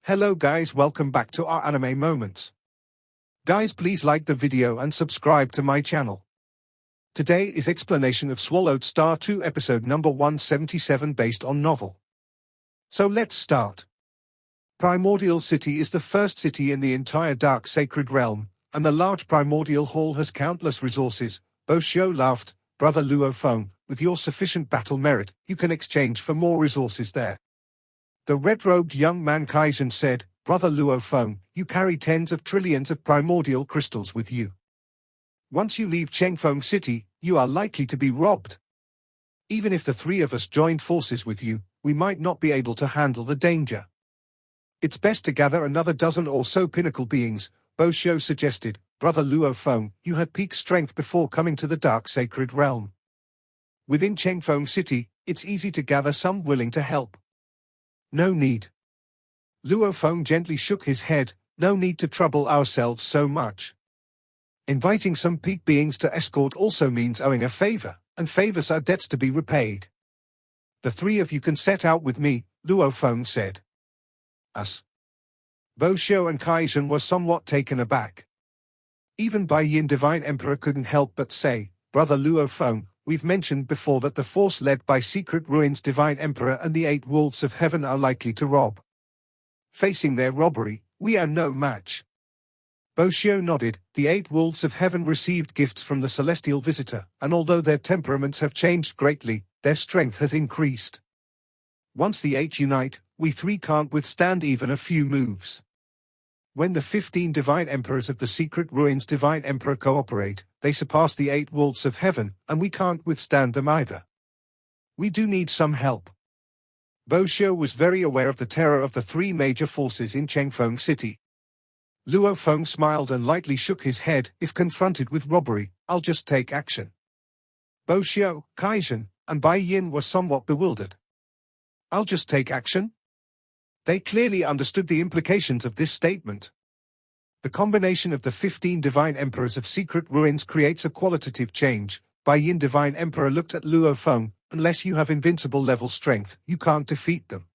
Hello guys, welcome back to our anime moments. Guys, please like the video and subscribe to my channel. Today is explanation of Swallowed Star 2 episode number 177 based on novel. So let's start. Primordial City is the first city in the entire Dark Sacred Realm, and the large Primordial Hall has countless resources. Bo Xiu laughed. Brother Luo Feng, with your sufficient battle merit, you can exchange for more resources there. The red-robed young man Kaijin said, Brother Luo Feng, you carry tens of trillions of primordial crystals with you. Once you leave Chengfeng City, you are likely to be robbed. Even if the three of us joined forces with you, we might not be able to handle the danger. It's best to gather another dozen or so pinnacle beings, Bo Xiu suggested. Brother Luo Feng, you had peak strength before coming to the Dark Sacred Realm. Within Chengfeng City, it's easy to gather some willing to help. No need. Luo Feng gently shook his head. No need to trouble ourselves so much. Inviting some peak beings to escort also means owing a favor, and favors are debts to be repaid. The three of you can set out with me, Luo Feng said. Us? Bo Xiu and Kaijin were somewhat taken aback. Even Bai Yin Divine Emperor couldn't help but say, Brother Luo Feng, we've mentioned before that the force led by Secret Ruins Divine Emperor and the 8 Wolves of Heaven are likely to rob. Facing their robbery, we are no match. Bo Xiu nodded. The 8 Wolves of Heaven received gifts from the Celestial Visitor, and although their temperaments have changed greatly, their strength has increased. Once the 8 unite, we three can't withstand even a few moves. When the 15 Divine Emperors of the Secret Ruins Divine Emperor cooperate, they surpass the 8 Wolves of Heaven, and we can't withstand them either. We do need some help. Bo Xiu was very aware of the terror of the three major forces in Chengfeng City. Luo Feng smiled and lightly shook his head. If confronted with robbery, I'll just take action. Bo Xiu, Kaijin, and Bai Yin were somewhat bewildered. I'll just take action? They clearly understood the implications of this statement. The combination of the 15 Divine Emperors of Secret Ruins creates a qualitative change. Bai Yin Divine Emperor looked at Luo Feng. Unless you have invincible level strength, you can't defeat them.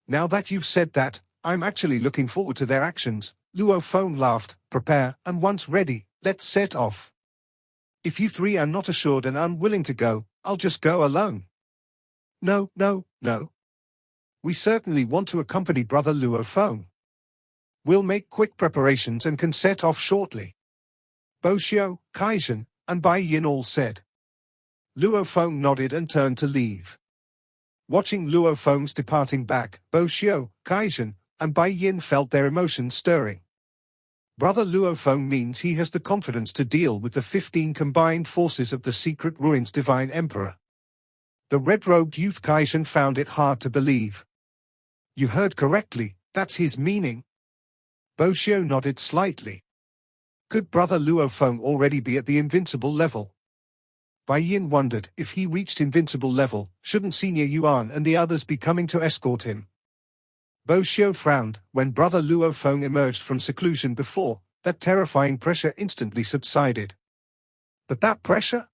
Now that you've said that, I'm actually looking forward to their actions. Luo Feng laughed. Prepare, and once ready, let's set off. If you three are not assured and unwilling to go, I'll just go alone. No. We certainly want to accompany Brother Luo Feng. We'll make quick preparations and can set off shortly. Bo Xiu, Kaijin, and Bai Yin all said. Luo Feng nodded and turned to leave. Watching Luo Feng's departing back, Bo Xiu, Kaijin, and Bai Yin felt their emotions stirring. Brother Luo Feng means he has the confidence to deal with the 15 combined forces of the Secret Ruins Divine Emperor. The red-robed youth Kaijin found it hard to believe. You heard correctly, that's his meaning. Bo Xiu nodded slightly. Could Brother Luo Feng already be at the invincible level? Bai Yin wondered, if he reached invincible level, shouldn't Senior Yuan and the others be coming to escort him? Bo Xiu frowned. When Brother Luo Feng emerged from seclusion before, that terrifying pressure instantly subsided. But that pressure?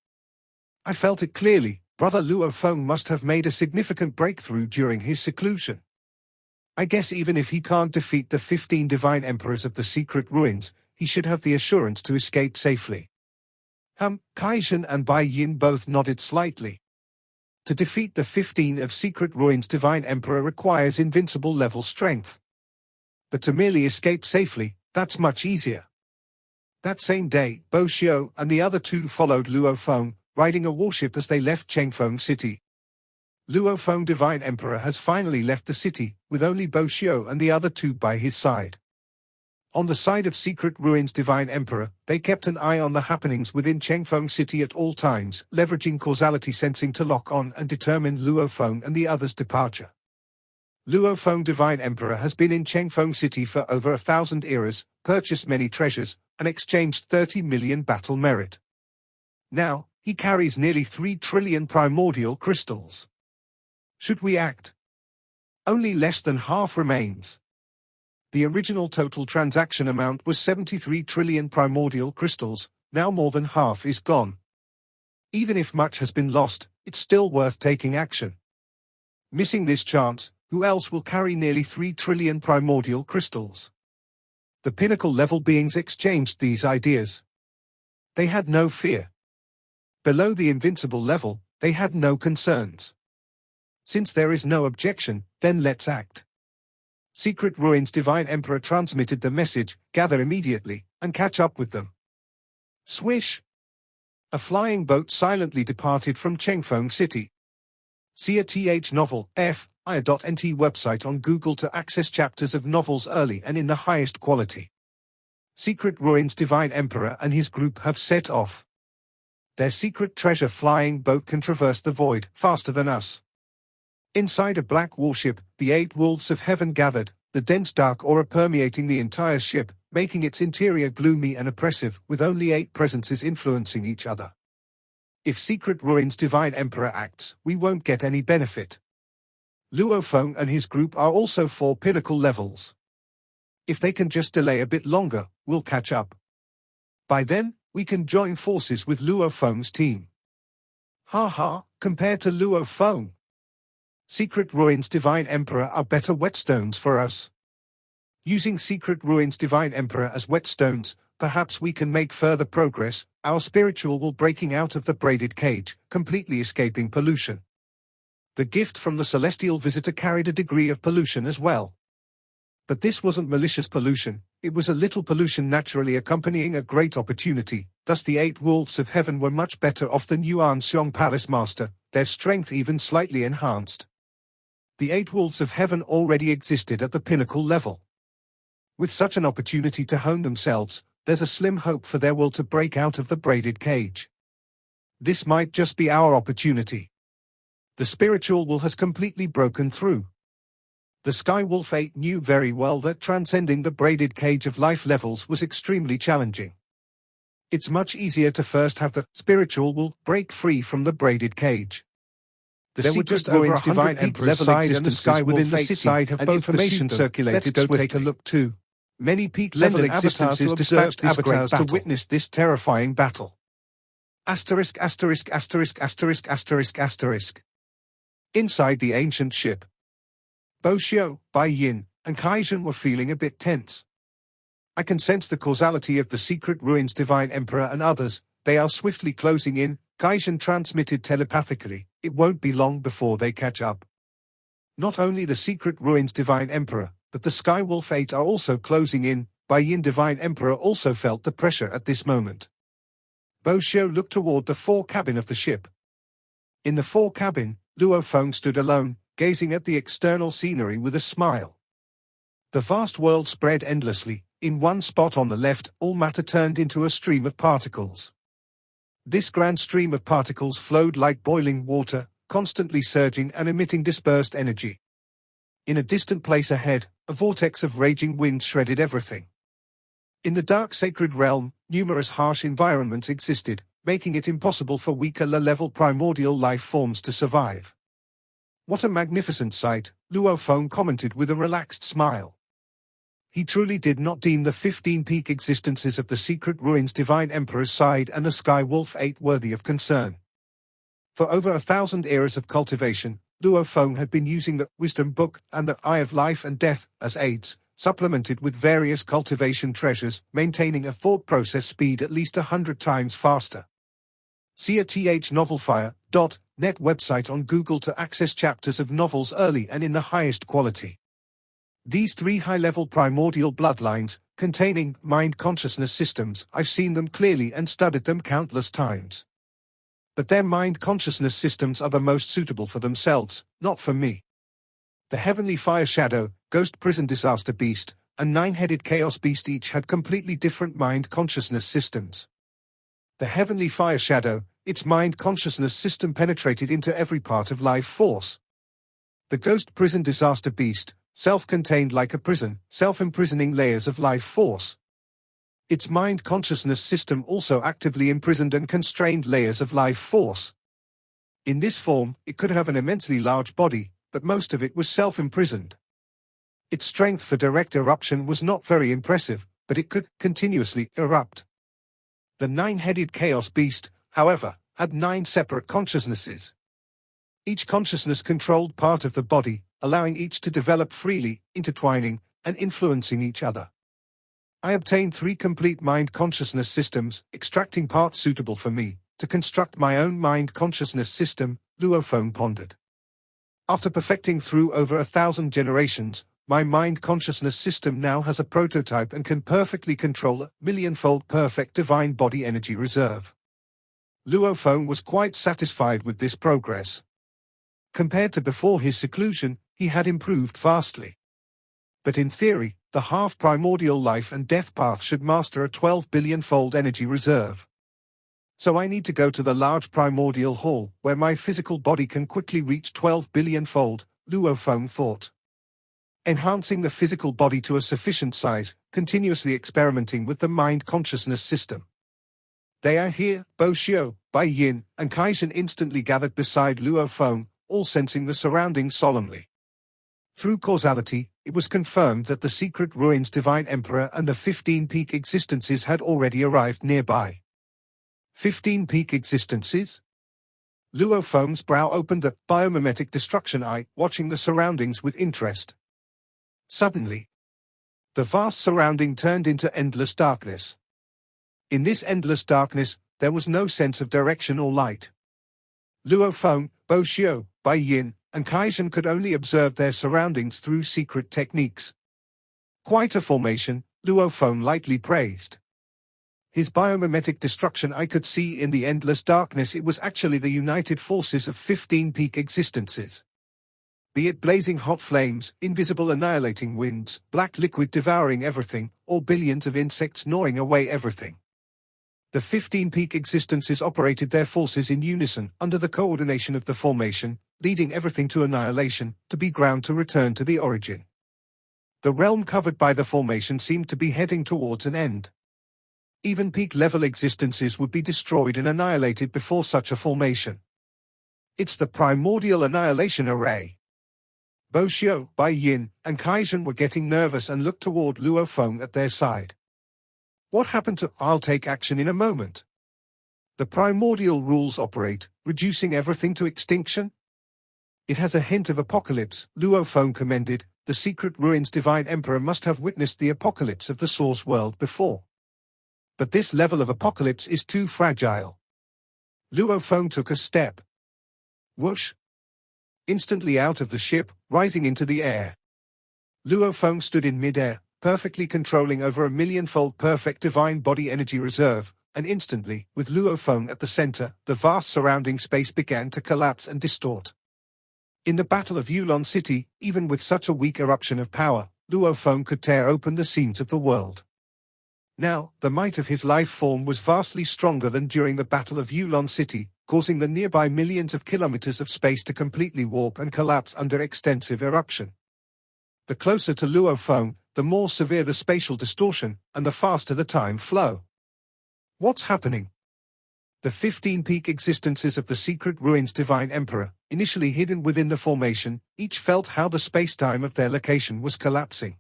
I felt it clearly. Brother Luo Feng must have made a significant breakthrough during his seclusion. I guess even if he can't defeat the 15 Divine Emperors of the Secret Ruins, he should have the assurance to escape safely. Kaijin and Bai Yin both nodded slightly. To defeat the 15 of Secret Ruins Divine Emperor requires invincible level strength. But to merely escape safely, that's much easier. That same day, Bo Xiu and the other two followed Luo Feng, riding a warship as they left Chengfeng City. Luo Feng Divine Emperor has finally left the city, with only Bo Xiu and the other two by his side. On the side of Secret Ruins Divine Emperor, they kept an eye on the happenings within Chengfeng City at all times, leveraging causality sensing to lock on and determine Luo Feng and the others' departure. Luo Feng Divine Emperor has been in Chengfeng City for over 1,000 eras, purchased many treasures, and exchanged 30 million battle merit. Now, he carries nearly 3 trillion primordial crystals. Should we act? Only less than half remains. The original total transaction amount was 73 trillion primordial crystals, now more than half is gone. Even if much has been lost, it's still worth taking action. Missing this chance, Who else will carry nearly 3 trillion primordial crystals? The pinnacle-level beings exchanged these ideas. They had no fear. Below the invincible level, they had no concerns. Since there is no objection, then let's act. Secret Ruins Divine Emperor transmitted the message, gather immediately, and catch up with them. Swish! A flying boat silently departed from Chengfeng City. See a TH novel, F.I.nt website on Google to access chapters of novels early and in the highest quality. Secret Ruins Divine Emperor and his group have set off. Their secret treasure flying boat can traverse the void faster than us. Inside a black warship, the 8 wolves of heaven gathered, the dense dark aura permeating the entire ship, making its interior gloomy and oppressive, with only 8 presences influencing each other. If Secret Ruins Divine Emperor acts, we won't get any benefit. Luo Feng and his group are also 4 pinnacle levels. If they can just delay a bit longer, we'll catch up. By then, we can join forces with Luo Feng's team. Ha, compared to Luo Feng, Secret Ruins Divine Emperor are better whetstones for us. Using Secret Ruins Divine Emperor as whetstones, perhaps we can make further progress, our spiritual will breaking out of the braided cage, completely escaping pollution. The gift from the celestial visitor carried a degree of pollution as well. But this wasn't malicious pollution, it was a little pollution naturally accompanying a great opportunity, thus the 8 wolves of heaven were much better off than Yuan Xiong Palace Master, their strength even slightly enhanced. The 8 wolves of heaven already existed at the pinnacle level. With such an opportunity to hone themselves, there's a slim hope for their will to break out of the braided cage. This might just be our opportunity. The spiritual will has completely broken through. The Skywolf 8 knew very well that transcending the braided cage of life levels was extremely challenging. It's much easier to first have the spiritual will break free from the braided cage. There were just over 100 divine emperors side and the Skywolf 8 side have both information circulated. Let's go take a look too. Many peak-level existences dispatched avatars to witness this terrifying battle. Asterisk. Inside the ancient ship, Bo Xiu, Bai Yin, and Kaijin were feeling a bit tense. I can sense the causality of the Secret Ruins Divine Emperor and others, they are swiftly closing in, Kaijin transmitted telepathically, it won't be long before they catch up. Not only the Secret Ruins Divine Emperor, but the Skywolf 8 are also closing in, Bai Yin Divine Emperor also felt the pressure at this moment. Bo Xiu looked toward the fore-cabin of the ship. In the fore-cabin, Luo Feng stood alone, gazing at the external scenery with a smile. The vast world spread endlessly, in one spot on the left, all matter turned into a stream of particles. This grand stream of particles flowed like boiling water, constantly surging and emitting dispersed energy. In a distant place ahead, a vortex of raging wind shredded everything. In the dark sacred realm, numerous harsh environments existed, making it impossible for weaker low-level primordial life forms to survive. What a magnificent sight, Luo Feng commented with a relaxed smile. He truly did not deem the 15 peak existences of the Secret Ruins Divine Emperor's side and the Skywolf 8 worthy of concern. For over 1,000 eras of cultivation, Luo Feng had been using the Wisdom Book and the Eye of Life and Death as aids, supplemented with various cultivation treasures, maintaining a thought process speed at least 100 times faster. See a thnovelfire.net website on Google to access chapters of novels early and in the highest quality. These 3 high-level primordial bloodlines, containing mind consciousness systems, I've seen them clearly and studied them countless times. But their mind consciousness systems are the most suitable for themselves, not for me. The Heavenly Fire Shadow, Ghost Prison Disaster Beast, and 9-headed Chaos Beast each had completely different mind consciousness systems. The Heavenly Fire Shadow, its mind consciousness system penetrated into every part of life force. The Ghost Prison Disaster Beast, self-contained like a prison, self-imprisoning layers of life force. Its mind consciousness system also actively imprisoned and constrained layers of life force. In this form, it could have an immensely large body, but most of it was self-imprisoned. Its strength for direct eruption was not very impressive, but it could continuously erupt. The 9-headed Chaos Beast, however, had 9 separate consciousnesses. Each consciousness controlled part of the body, allowing each to develop freely, intertwining, and influencing each other. I obtained 3 complete mind consciousness systems, extracting parts suitable for me, to construct my own mind consciousness system, Luo Feng pondered. After perfecting through over 1,000 generations, my mind consciousness system now has a prototype and can perfectly control a millionfold perfect divine body energy reserve. Luo Feng was quite satisfied with this progress. Compared to before his seclusion, he had improved vastly. But in theory, the half-primordial life and death path should master a 12 billion-fold energy reserve. So I need to go to the large primordial hall, where my physical body can quickly reach 12 billion-fold, Luo Feng thought. Enhancing the physical body to a sufficient size, continuously experimenting with the mind consciousness system. They are here, Bo Xiu, Bai Yin, and Kaizhen instantly gathered beside Luo Feng, all sensing the surroundings solemnly. Through causality, it was confirmed that the secret ruins Divine Emperor and the 15 peak existences had already arrived nearby. 15 peak existences? Luo Feng's brow opened, the biomimetic destruction eye, watching the surroundings with interest. Suddenly, the vast surrounding turned into endless darkness. In this endless darkness, there was no sense of direction or light. Luo Feng, Bo Xiu, Bai Yin, and Kaizhen could only observe their surroundings through secret techniques. Quite a formation, Luo Feng lightly praised. His biomimetic destruction I could see in the endless darkness. It was actually the united forces of 15 peak existences. Be it blazing hot flames, invisible annihilating winds, black liquid devouring everything, or billions of insects gnawing away everything. The 15 peak existences operated their forces in unison, under the coordination of the formation, leading everything to annihilation, to be ground to return to the origin. The realm covered by the formation seemed to be heading towards an end. Even peak-level existences would be destroyed and annihilated before such a formation. It's the primordial annihilation array. Bo Xiu, Bai Yin, and Kaizhen were getting nervous and looked toward Luo Feng at their side. What happened to "I'll take action in a moment"? The primordial rules operate, reducing everything to extinction? It has a hint of apocalypse, Luo Feng commended. The secret ruins Divine Emperor must have witnessed the apocalypse of the source world before. But this level of apocalypse is too fragile. Luo Feng took a step. Whoosh! Instantly out of the ship, rising into the air. Luo Feng stood in mid-air, perfectly controlling over a millionfold perfect divine body energy reserve, and instantly, with Luo Feng at the center, the vast surrounding space began to collapse and distort. In the Battle of Yulon City, even with such a weak eruption of power, Luo Feng could tear open the seams of the world. Now, the might of his life form was vastly stronger than during the Battle of Yulon City, causing the nearby millions of kilometers of space to completely warp and collapse under extensive eruption. The closer to Luo Feng, the more severe the spatial distortion, and the faster the time flow. What's happening? The 15 peak existences of the secret ruins Divine Emperor, initially hidden within the formation, each felt how the space-time of their location was collapsing.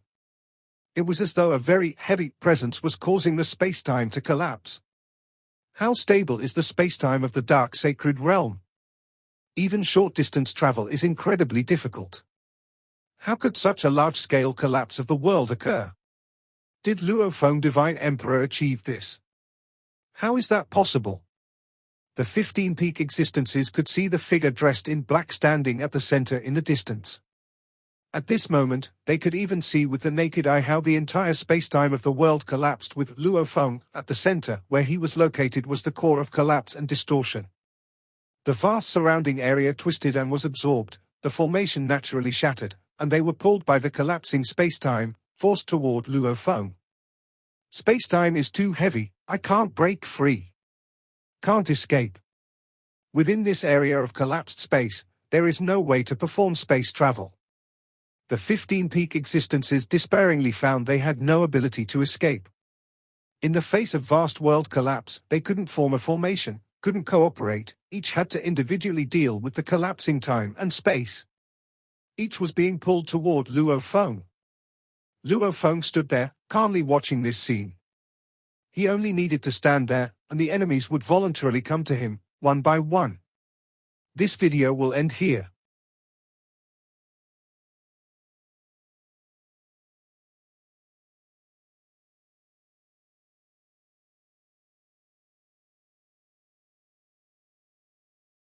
It was as though a very heavy presence was causing the space-time to collapse. How stable is the space-time of the dark sacred realm? Even short-distance travel is incredibly difficult. How could such a large-scale collapse of the world occur? Did Luo Feng Divine Emperor achieve this? How is that possible? The 15 peak existences could see the figure dressed in black standing at the center in the distance. At this moment, they could even see with the naked eye how the entire space-time of the world collapsed, with Luo Feng at the center. Where he was located was the core of collapse and distortion. The vast surrounding area twisted and was absorbed, the formation naturally shattered, and they were pulled by the collapsing space-time, forced toward Luo Feng. Space-time is too heavy, I can't break free. Can't escape. Within this area of collapsed space, there is no way to perform space travel. The 15 peak existences despairingly found they had no ability to escape. In the face of vast world collapse, they couldn't form a formation, couldn't cooperate, each had to individually deal with the collapsing time and space. Each was being pulled toward Luo Feng. Luo Feng stood there, calmly watching this scene. He only needed to stand there, and the enemies would voluntarily come to him, one by one. This video will end here.